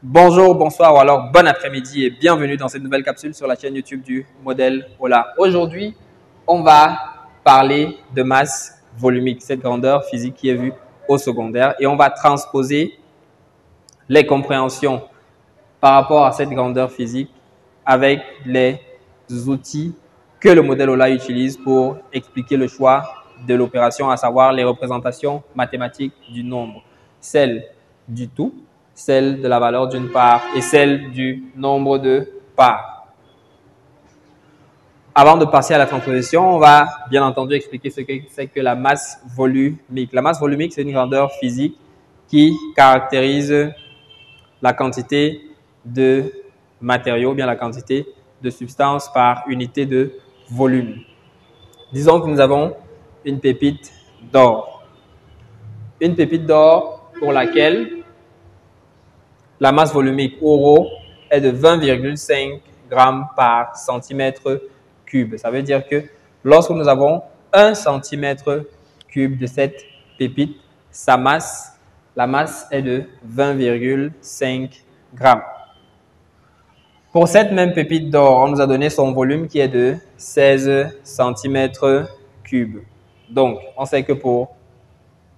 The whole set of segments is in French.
Bonjour, bonsoir ou alors bon après-midi et bienvenue dans cette nouvelle capsule sur la chaîne YouTube du modèle Ola. Aujourd'hui, on va parler de masse volumique, cette grandeur physique qui est vue au secondaire, et on va transposer les compréhensions par rapport à cette grandeur physique avec les outils que le modèle Ola utilise pour expliquer le choix de l'opération, à savoir les représentations mathématiques du nombre, celle du tout, celle de la valeur d'une part et celle du nombre de parts. Avant de passer à la transposition, on va bien entendu expliquer ce que c'est que la masse volumique. La masse volumique, c'est une grandeur physique qui caractérise la quantité de matériaux, bien la quantité de substance par unité de volume. Disons que nous avons une pépite d'or. Une pépite d'or pour laquelle la masse volumique euro est de 20,5 grammes par centimètre cube. Ça veut dire que lorsque nous avons 1 centimètre cube de cette pépite, la masse est de 20,5 grammes. Pour cette même pépite d'or, on nous a donné son volume qui est de 16 centimètres cubes. Donc, on sait que pour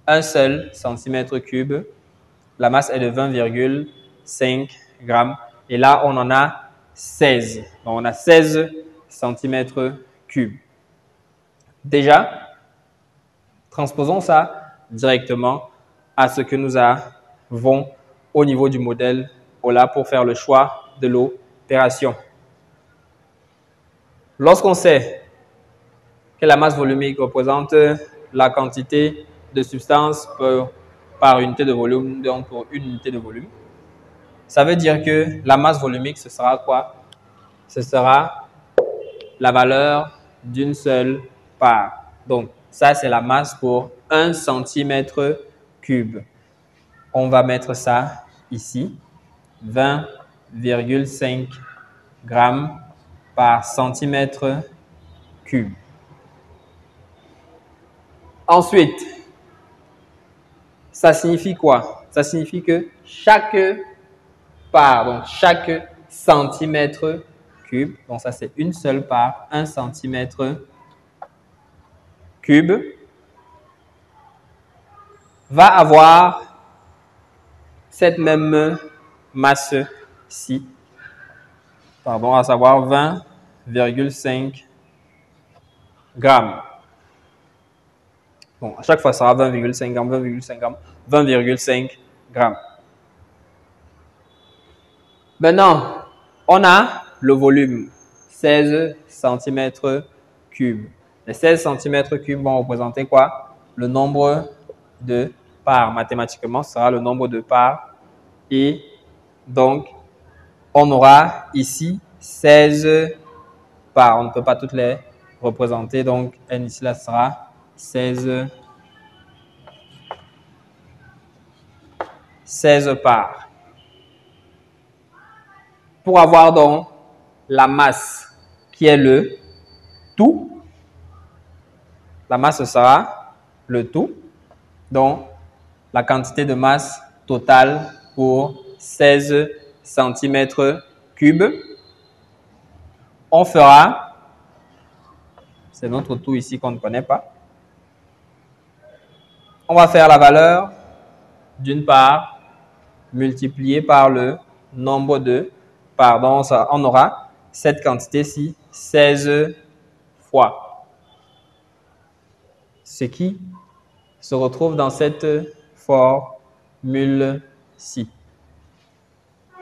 un seul centimètre cube, la masse est de 20,5 grammes. Et là, on en a 16. Donc, on a 16 centimètres cubes. Déjà, transposons ça directement à ce que nous avons au niveau du modèle Ola pour faire le choix de l'opération. Lorsqu'on sait que la masse volumique représente la quantité de substance par unité de volume, donc pour une unité de volume, ça veut dire que la masse volumique, ce sera quoi? Ce sera la valeur d'une seule part. Donc, ça, c'est la masse pour 1 centimètre cube. On va mettre ça ici, 20,5 grammes par centimètre cube. Ensuite, ça signifie quoi? Ça signifie que chaque part, donc chaque centimètre cube, donc ça c'est une seule part, 1 centimètre cube, va avoir cette même masse-ci, pardon, à savoir 20,5 grammes. Bon, à chaque fois, ça sera 20,5 grammes, 20,5 grammes, 20,5 grammes. Maintenant, on a le volume, 16 centimètres cubes. Les 16 centimètres cubes vont représenter quoi? Le nombre de parts. Mathématiquement, ce sera le nombre de parts. Et donc, on aura ici 16 parts. On ne peut pas toutes les représenter. Donc, n ici, là, sera 16 parts. Pour avoir donc la masse qui est le tout, la masse sera le tout, donc la quantité de masse totale pour 16 centimètres cubes. On fera, c'est notre tout ici qu'on ne connaît pas, on va faire la valeur d'une part multipliée par le nombre de parts. Donc, on aura cette quantité-ci 16 fois. Ce qui se retrouve dans cette formule-ci.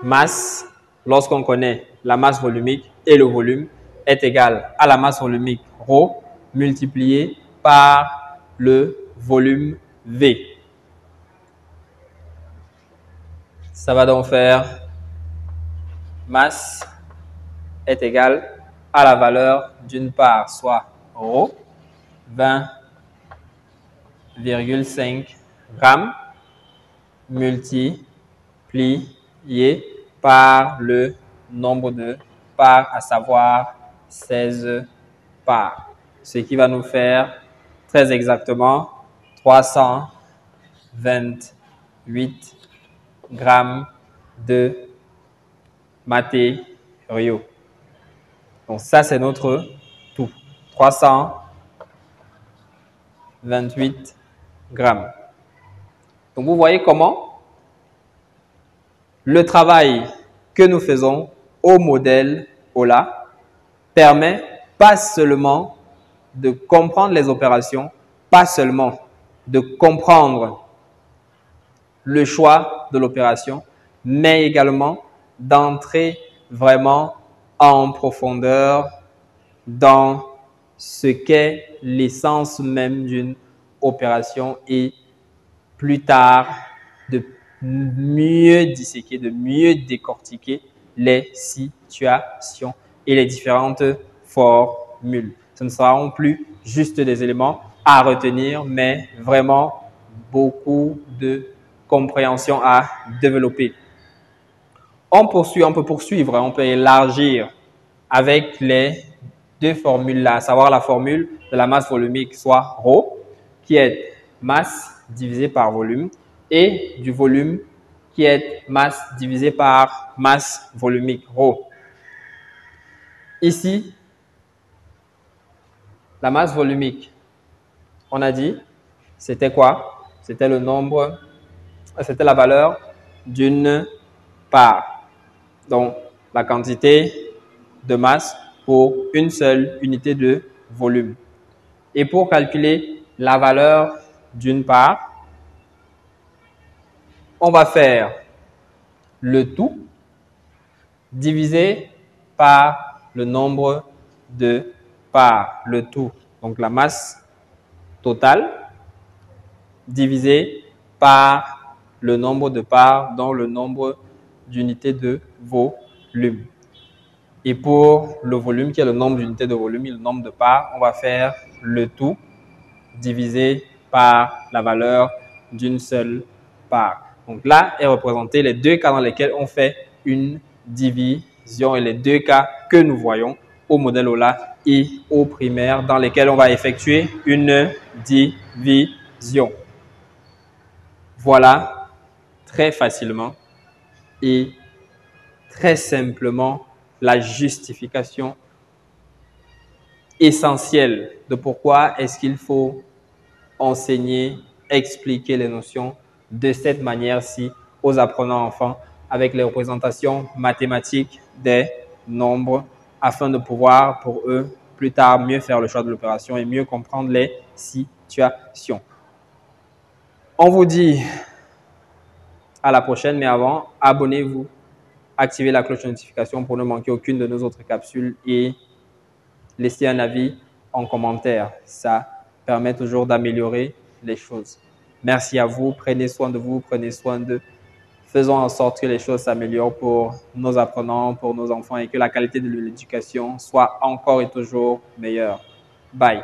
Masse, lorsqu'on connaît la masse volumique et le volume, est égal à la masse volumique ρ multipliée par le volume V. Ça va donc faire masse est égal à la valeur d'une part, soit ρ, 20,5 grammes multiplié par le nombre de parts, à savoir 16 parts. Ce qui va nous faire très exactement 328 grammes de matériaux. Donc ça, c'est notre tout. 328 grammes. Donc vous voyez comment le travail que nous faisons au modèle OLA permet pas seulement de comprendre les opérations, pas seulement de comprendre le choix de l'opération, mais également d'entrer vraiment en profondeur dans ce qu'est l'essence même d'une opération et plus tard de mieux disséquer, de mieux décortiquer les situations et les différentes formules. Ce ne seront plus juste des éléments à retenir, mais vraiment beaucoup de compréhension à développer. On peut poursuivre, on peut élargir avec les deux formules là, à savoir la formule de la masse volumique, soit ρ, qui est masse divisée par volume, et du volume qui est masse divisée par masse volumique, ρ. Ici, la masse volumique, on a dit, c'était quoi? C'était le nombre, c'était la valeur d'une part. Donc, la quantité de masse pour une seule unité de volume. Et pour calculer la valeur d'une part, on va faire le tout divisé par le nombre de parts. Le tout, donc la masse totale, divisé par le nombre de parts dans le nombre d'unités de volume. Et pour le volume, qui est le nombre d'unités de volume et le nombre de parts, on va faire le tout divisé par la valeur d'une seule part. Donc là est représenté les deux cas dans lesquels on fait une division et les deux cas que nous voyons au modèle OLA et au primaire dans lesquels on va effectuer une division. Voilà très facilement et très simplement la justification essentielle de pourquoi est-ce qu'il faut enseigner, expliquer les notions de cette manière-ci aux apprenants enfants avec les représentations mathématiques des nombres afin de pouvoir pour eux plus tard mieux faire le choix de l'opération et mieux comprendre les situations. On vous dit à la prochaine, mais avant, abonnez-vous, activez la cloche de notification pour ne manquer aucune de nos autres capsules et laissez un avis en commentaire. Ça permet toujours d'améliorer les choses. Merci à vous. Prenez soin de vous, prenez soin d'eux. Faisons en sorte que les choses s'améliorent pour nos apprenants, pour nos enfants et que la qualité de l'éducation soit encore et toujours meilleure. Bye.